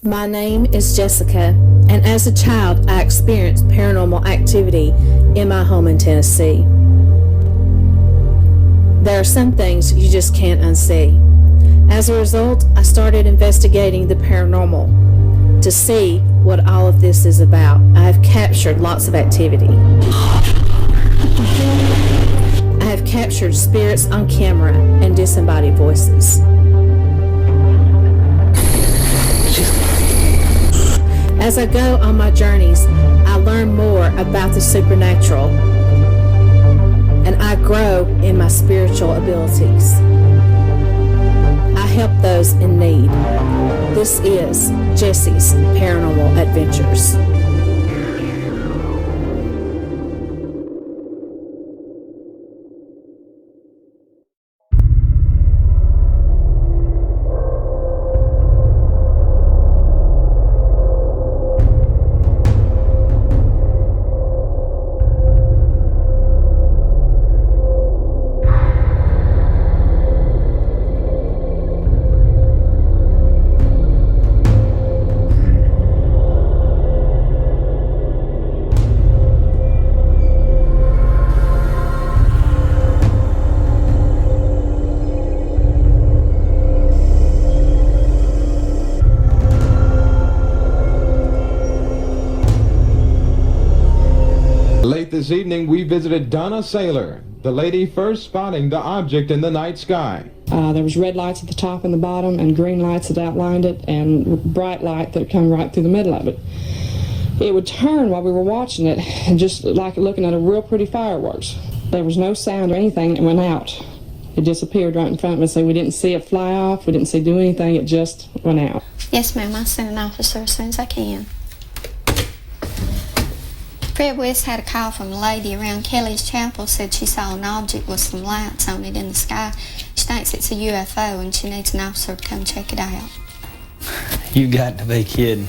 My name is Jessica, and as a child, I experienced paranormal activity in my home in Tennessee. There are some things you just can't unsee. As a result, I started investigating the paranormal to see what all of this is about. I have captured lots of activity. I have captured spirits on camera and disembodied voices. As I go on my journeys, I learn more about the supernatural, and I grow in my spiritual abilities. I help those in need. This is Jessie's Paranormal Adventures. Late this evening, we visited Donna Saylor, the lady first spotting the object in the night sky. There was red lights at the top and the bottom, and green lights that outlined it, and bright light that come right through the middle of it. It would turn while we were watching it, and just like looking at a real pretty fireworks. There was no sound or anything that went out. It disappeared right in front of us, and we didn't see it fly off, we didn't see it do anything, it just went out. Yes, ma'am, I'll send an officer as soon as I can. Fred West had a call from a lady around Kelly's Chapel, said she saw an object with some lights on it in the sky. She thinks it's a UFO and she needs an officer to come check it out. You got to be kidding.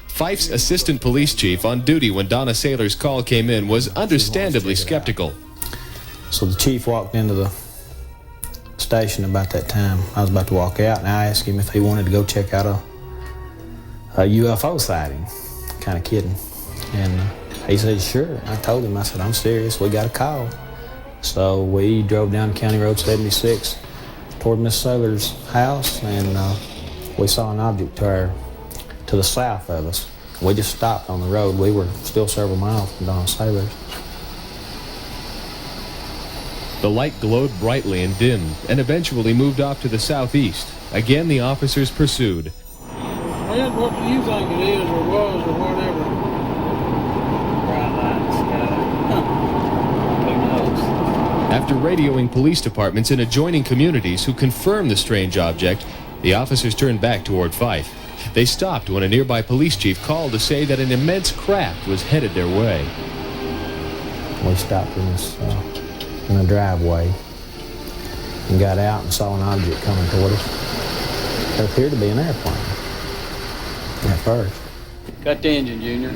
Fyffe's assistant police chief on duty when Donna Saylor's call came in was understandably skeptical. So the chief walked into the station about that time. I was about to walk out, and I asked him if he wanted to go check out a UFO sighting. Kind of kidding. And he said, sure. I told him, I said, I'm serious, we got a call. So we drove down County Road 76 toward Miss Saylor's house, and we saw an object to the south of us. We just stopped on the road. We were still several miles from Donna Saylor's. The light glowed brightly and dimmed, and eventually moved off to the southeast. Again, the officers pursued. Well, what do you think it is, or was, or whatever? After radioing police departments in adjoining communities who confirmed the strange object, the officers turned back toward Fyffe. They stopped when a nearby police chief called to say that an immense craft was headed their way. We stopped in a driveway and got out and saw an object coming toward us. It appeared to be an airplane at first. Cut the engine, Junior.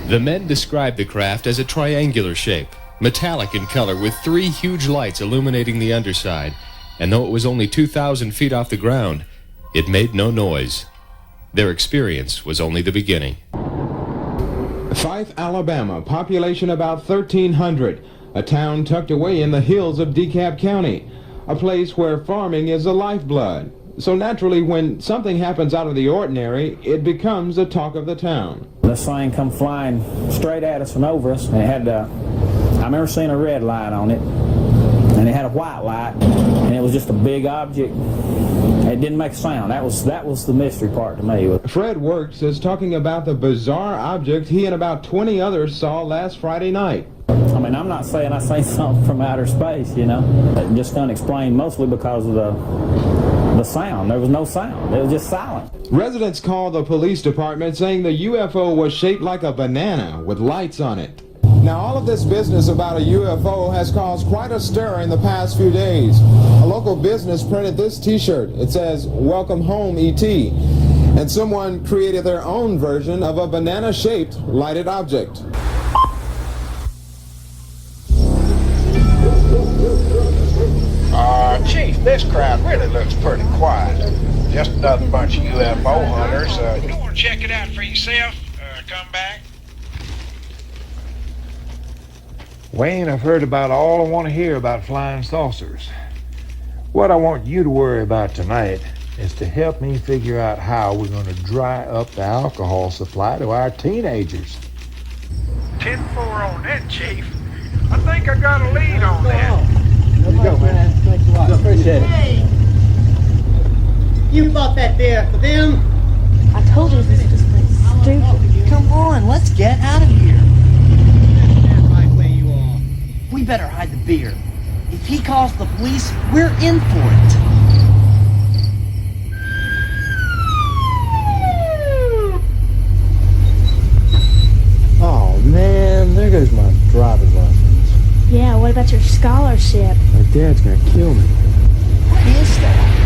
The men described the craft as a triangular shape, metallic in color with 3 huge lights illuminating the underside, and though it was only 2,000 feet off the ground, it made no noise. Their experience was only the beginning. Fife, Alabama, population about 1,300, a town tucked away in the hills of DeKalb County, a place where farming is the lifeblood. So naturally, when something happens out of the ordinary, it becomes the talk of the town. This thing come flying straight at us and over us, and it had, I remember seeing a red light on it, and it had a white light, and it was just a big object. It didn't make a sound. That was the mystery part to me. Fred Works is talking about the bizarre object he and about 20 others saw last Friday night. I mean, I'm not saying I seen something from outer space, you know. It just unexplained, mostly because of the sound. There was no sound. It was just silent. Residents called the police department saying the UFO was shaped like a banana with lights on it. Now, all of this business about a UFO has caused quite a stir in the past few days. A local business printed this t-shirt. It says, "Welcome home, E.T." And someone created their own version of a banana-shaped lighted object. Chief, this crowd really looks pretty quiet. just another bunch of UFO hunters. You want to check it out for yourself? Come back. Wayne, I've heard about all I want to hear about flying saucers. What I want you to worry about tonight is to help me figure out how we're going to dry up the alcohol supply to our teenagers. 10-4 on that, Chief. I think I got a lead on that. There you go, man. Thanks a lot. Appreciate it. Hey! You bought that beer for them? I told you this is just stupid. Come on, let's get out of here. Stand right where you are. We better hide the beer. If he calls the police, we're in for it. Oh, man, there goes my driver's license. Yeah, what about your scholarship? My dad's gonna kill me. What is that?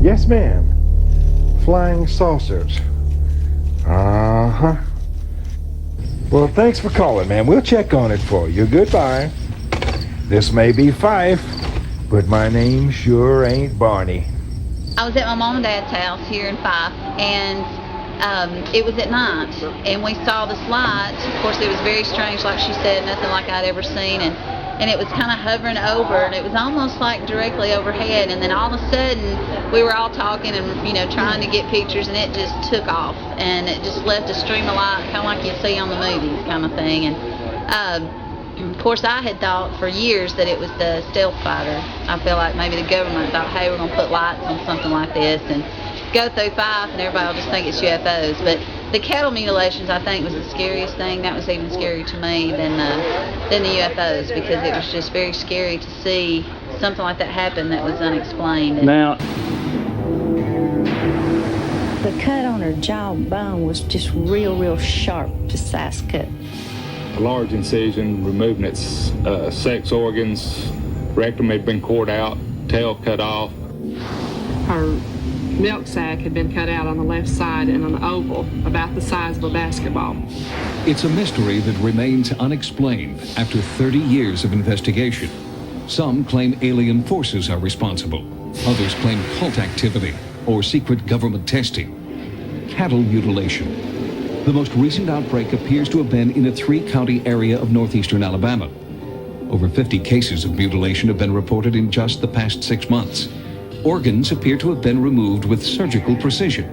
Yes, ma'am. Flying saucers. Uh-huh. Well, thanks for calling, man. We'll check on it for you. Goodbye. This may be Fyffe, but my name sure ain't Barney. I was at my mom and dad's house here in Fyffe, and it was at night, and we saw this light. Of course, it was very strange, like she said, nothing like I'd ever seen, and it was kind of hovering over, and it was almost like directly overhead, and then all of a sudden we were all talking and, you know, trying to get pictures, and it just took off, and it just left a stream of light, kind of like you see on the movies kind of thing. And of course, I had thought for years that it was the stealth fighter. I feel like maybe the government thought, hey, we're going to put lights on something like this and go through Fyffe, and everybody will just think it's UFOs. But the cattle mutilations, I think, was the scariest thing. That was even scarier to me than the UFOs, because it was just very scary to see something like that happen that was unexplained. Now, The cut on her jawbone was just real sharp, precise cut. A large incision, removing its sex organs, rectum had been cored out, tail cut off. Her milk sac had been cut out on the left side in an oval about the size of a basketball. It's a mystery that remains unexplained after 30 years of investigation. Some claim alien forces are responsible. Others claim cult activity or secret government testing. Cattle mutilation. The most recent outbreak appears to have been in a 3-county area of northeastern Alabama. Over 50 cases of mutilation have been reported in just the past 6 months. Organs appear to have been removed with surgical precision.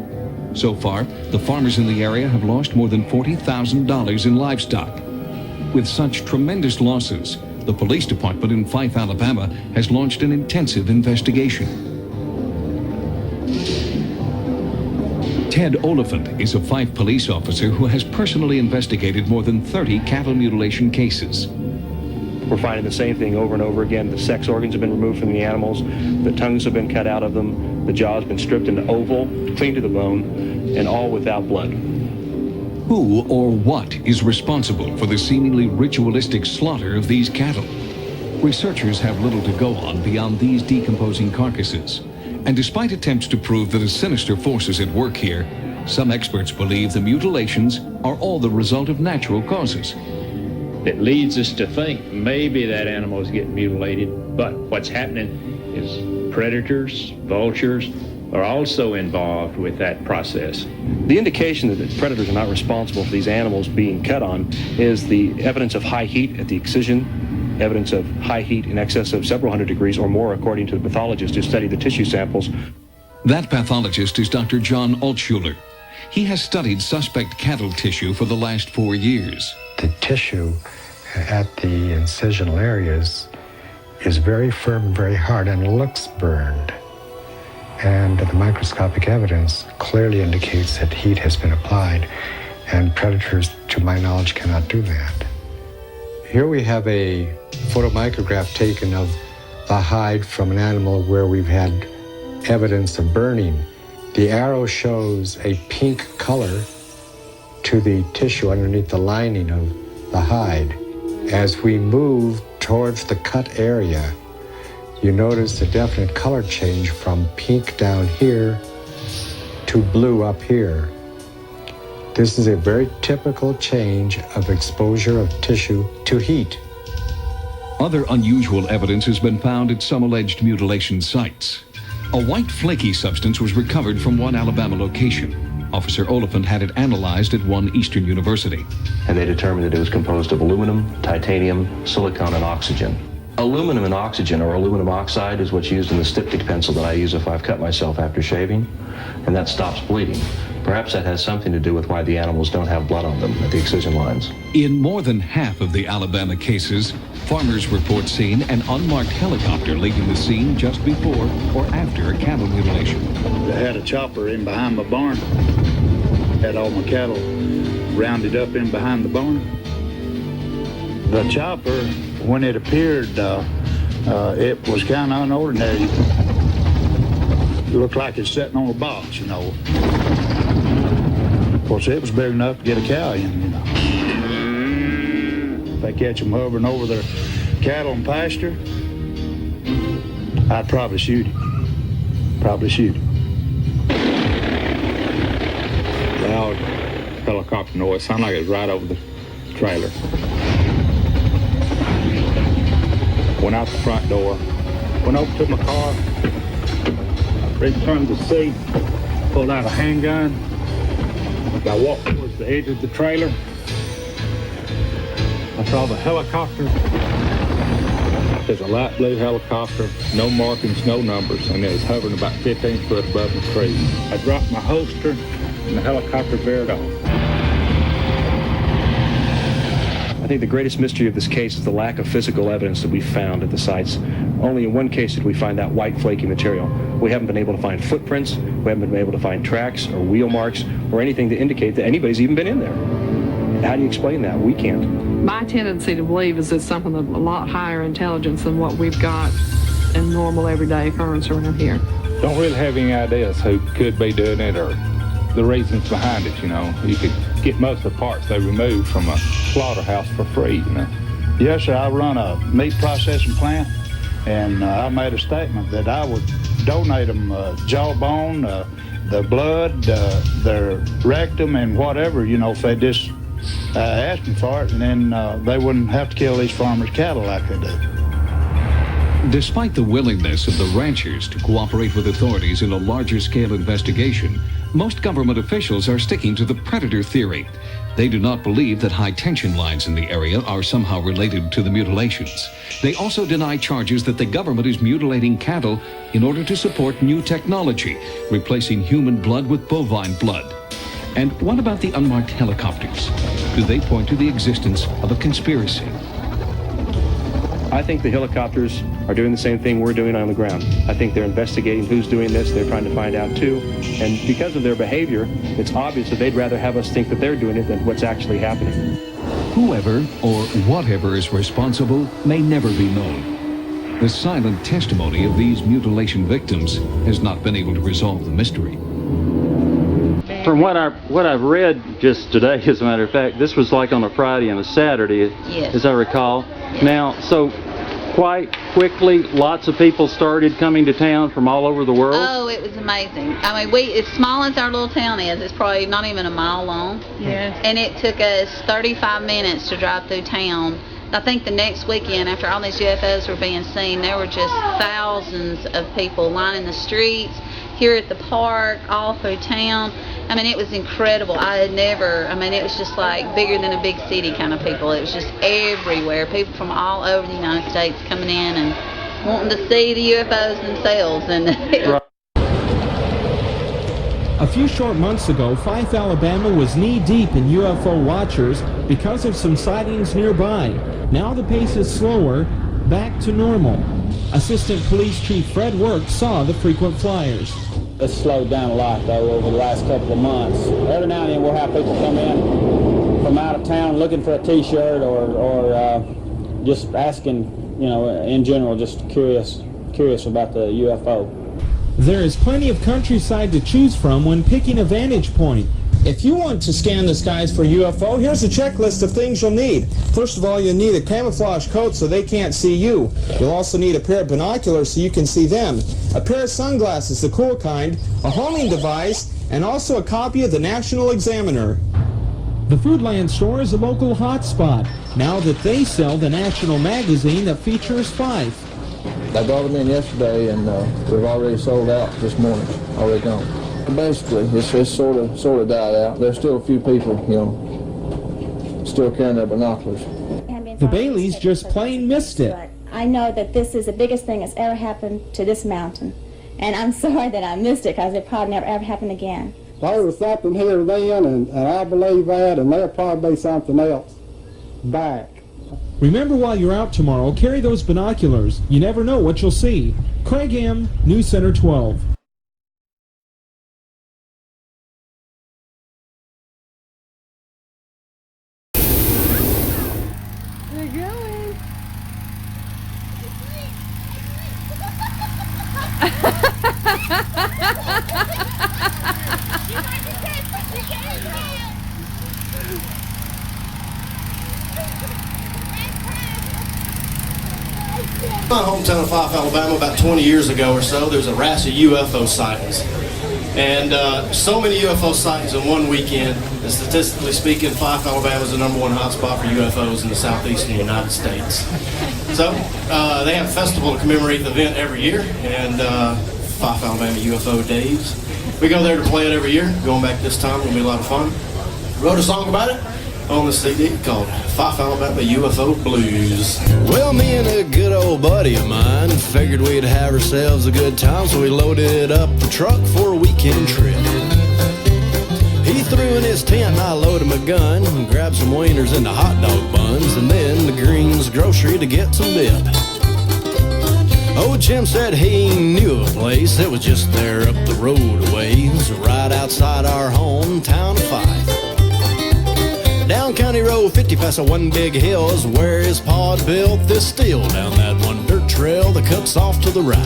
So far, the farmers in the area have lost more than $40,000 in livestock. With such tremendous losses, the police department in Fife, Alabama, has launched an intensive investigation. Ted Oliphant is a Fife police officer who has personally investigated more than 30 cattle mutilation cases. We're finding the same thing over and over again. The sex organs have been removed from the animals, the tongues have been cut out of them, the jaw has been stripped into oval, clean to the bone, and all without blood. Who or what is responsible for the seemingly ritualistic slaughter of these cattle? Researchers have little to go on beyond these decomposing carcasses. And despite attempts to prove that a sinister force is at work here, some experts believe the mutilations are all the result of natural causes. It leads us to think maybe that animal is getting mutilated, but what's happening is predators, vultures, are also involved with that process. The indication that the predators are not responsible for these animals being cut on is the evidence of high heat at the excision, evidence of high heat in excess of several hundred degrees or more, according to the pathologist who studied the tissue samples. That pathologist is Dr. John Altshuler. He has studied suspect cattle tissue for the last 4 years. The tissue at the incisional areas is very firm, very hard, and looks burned. And the microscopic evidence clearly indicates that heat has been applied, and predators, to my knowledge, cannot do that. Here we have a photomicrograph taken of the hide from an animal where we've had evidence of burning. The arrow shows a pink color to the tissue underneath the lining of the hide. As we move towards the cut area, you notice a definite color change from pink down here to blue up here. This is a very typical change of exposure of tissue to heat. Other unusual evidence has been found at some alleged mutilation sites. A white flaky substance was recovered from one Alabama location. Officer Oliphant had it analyzed at one Eastern university. And they determined that it was composed of aluminum, titanium, silicon, and oxygen. Aluminum and oxygen, or aluminum oxide, is what's used in the styptic pencil that I use if I've cut myself after shaving, and that stops bleeding. Perhaps that has something to do with why the animals don't have blood on them at the excision lines. In more than half of the Alabama cases, farmers report seeing an unmarked helicopter leaving the scene just before or after a cattle mutilation. They had a chopper in behind my barn. Had all my cattle rounded up in behind the barn. The chopper, when it appeared, it was kind of unordinary. It looked like it's sitting on a box, you know. Of course, it was big enough to get a cow in, you know. If they catch them hovering over their cattle and pasture, I'd probably shoot him. Probably shoot him. Loud helicopter noise, sounded like it was right over the trailer. Went out the front door, went over to my car, returned the seat, pulled out a handgun. I walked towards the edge of the trailer. I saw the helicopter. There's a light blue helicopter, no markings, no numbers, and it was hovering about 15 foot above the tree. I dropped my holster, and the helicopter veered off. I think the greatest mystery of this case is the lack of physical evidence that we found at the sites. Only in one case did we find that white flaky material. We haven't been able to find footprints, we haven't been able to find tracks or wheel marks or anything to indicate that anybody's even been in there. How do you explain that? We can't. My tendency to believe is it's something of a lot higher intelligence than what we've got in normal everyday occurrence around here. Don't really have any ideas who could be doing it or the reasons behind it, you know. You could get most of the parts they removed from a slaughterhouse for free, you know. Yes, sir, I run a meat processing plant, and I made a statement that I would donate them jawbone, the blood, their rectum, and whatever, you know, if they just asked me for it, and then they wouldn't have to kill these farmers' cattle like they do. Despite the willingness of the ranchers to cooperate with authorities in a larger scale investigation, most government officials are sticking to the predator theory. They do not believe that high tension lines in the area are somehow related to the mutilations. They also deny charges that the government is mutilating cattle in order to support new technology, replacing human blood with bovine blood. And what about the unmarked helicopters? Do they point to the existence of a conspiracy? I think the helicopters are doing the same thing we're doing on the ground. I think they're investigating who's doing this. They're trying to find out too. And because of their behavior, it's obvious that they'd rather have us think that they're doing it than what's actually happening. Whoever or whatever is responsible may never be known. The silent testimony of these mutilation victims has not been able to resolve the mystery. From what I've read just today, as a matter of fact, this was like on a Friday and a Saturday, Yes. as I recall. Yes. Now, so quite quickly, lots of people started coming to town from all over the world. Oh, it was amazing. I mean, as small as our little town is, it's probably not even a mile long. Yes. And it took us 35 minutes to drive through town. I think the next weekend, after all these UFOs were being seen, there were just thousands of people lining the streets, here at the park, all through town. I mean, it was incredible. It was just like bigger than a big city kind of people. It was just everywhere. People from all over the United States coming in and wanting to see the UFOs themselves. And few short months ago, Fife, Alabama was knee-deep in UFO watchers because of some sightings nearby. Now the pace is slower, back to normal. Assistant Police Chief Fred Work saw the frequent flyers. It's slowed down a lot, though, over the last couple of months. Every now and then we'll have people come in from out of town looking for a T-shirt or just asking, you know, in general, just curious about the UFO. There is plenty of countryside to choose from when picking a vantage point. If you want to scan the skies for UFO, here's a checklist of things you'll need. First of all, you'll need a camouflage coat so they can't see you. You'll also need a pair of binoculars so you can see them, a pair of sunglasses, the cool kind, a homing device, and also a copy of the National Examiner. The Foodland store is a local hotspot, now that they sell the national magazine that features Fife. I brought them in yesterday, and we've already sold out this morning. Already gone. Basically, it's sort of died out. There's still a few people, you know, still carrying their binoculars. The Baileys just plain missed it. I know that this is the biggest thing that's ever happened to this mountain, and I'm sorry that I missed it because it probably never ever happen again. There was something here then, and I believe that, and there'll probably be something else back. Remember, while you're out tomorrow, carry those binoculars. You never know what you'll see. Craig M., News Center 12. They're going. My hometown of Fyffe, Alabama, about 20 years ago or so, there was a rash of UFO sightings. And so many UFO sightings in one weekend, and statistically speaking, Fyffe, Alabama is the #1 hotspot for UFOs in the southeastern United States. So they have a festival to commemorate the event every year, and Fyffe, Alabama UFO Days. We go there to play it every year. Going back this time, it'll be a lot of fun. Wrote a song about it on the CD called Fyffe, Alabama UFO Blues. Well, me and a good old buddy of mine figured we'd have ourselves a good time, so we loaded up the truck for a weekend trip. He threw in his tent and I loaded my gun, grabbed some wieners and the hot dog buns, and then the Greens grocery to get some dip. Old Jim said he knew a place that was just there up the road a ways, right outside our hometown of Fyffe. Down County Road 50 past a one big hill is where his pa built this still, down that one dirt trail that cuts off to the right.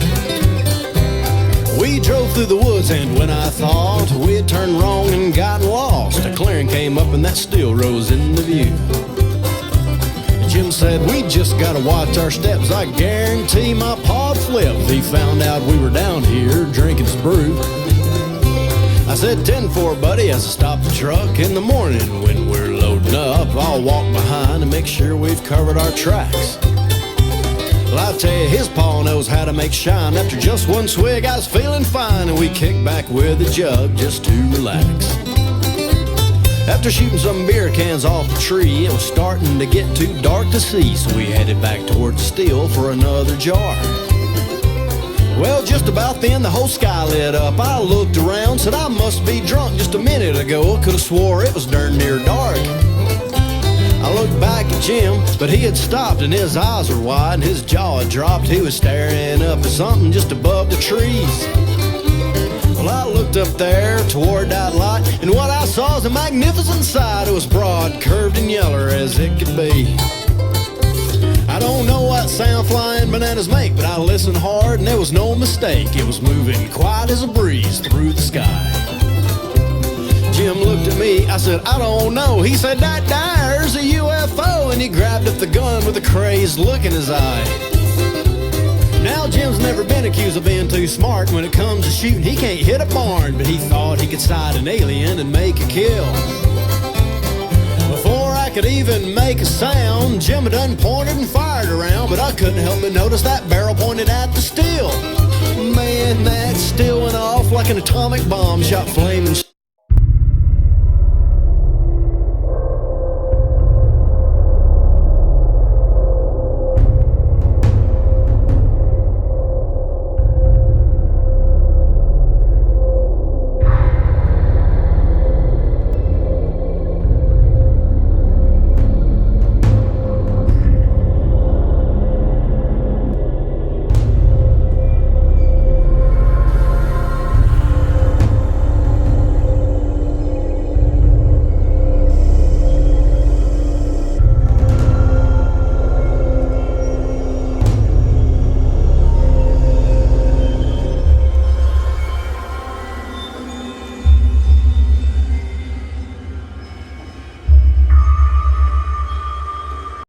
We drove through the woods, and when I thought we'd turned wrong and gotten lost, a clearing came up and that still rose into view. Jim said, we just gotta watch our steps, I guarantee my pa'd flip if he found out we were down here drinking his brew. I said 10-4, buddy, as I stop the truck in the morning. When we're loading up, I'll walk behind and make sure we've covered our tracks. Well, I tell you, his paw knows how to make shine. After just one swig, I was feeling fine, and we kicked back with a jug just to relax. After shooting some beer cans off the tree, it was starting to get too dark to see, so we headed back towards the still for another jar. Well, just about then, the whole sky lit up. I looked around, said I must be drunk. Just a minute ago, I could have swore it was darn near dark. I looked back at Jim, but he had stopped and his eyes were wide and his jaw had dropped. He was staring up at something just above the trees. Well, I looked up there toward that light, and what I saw was a magnificent sight. It was broad, curved, and yeller as it could be. I don't know what sound flying bananas make, but I listened hard and there was no mistake. It was moving quiet as a breeze through the sky. Jim looked at me, I said, I don't know. He said, that there's a UFO, and he grabbed up the gun with a crazed look in his eye. Now Jim's never been accused of being too smart. When it comes to shooting, he can't hit a barn, but he thought he could sight an alien and make a kill. Before I could even make a sound, Jim had done pointed and fired around, but I couldn't help but notice that barrel pointed at the still. Man, that still went off like an atomic bomb, shot flaming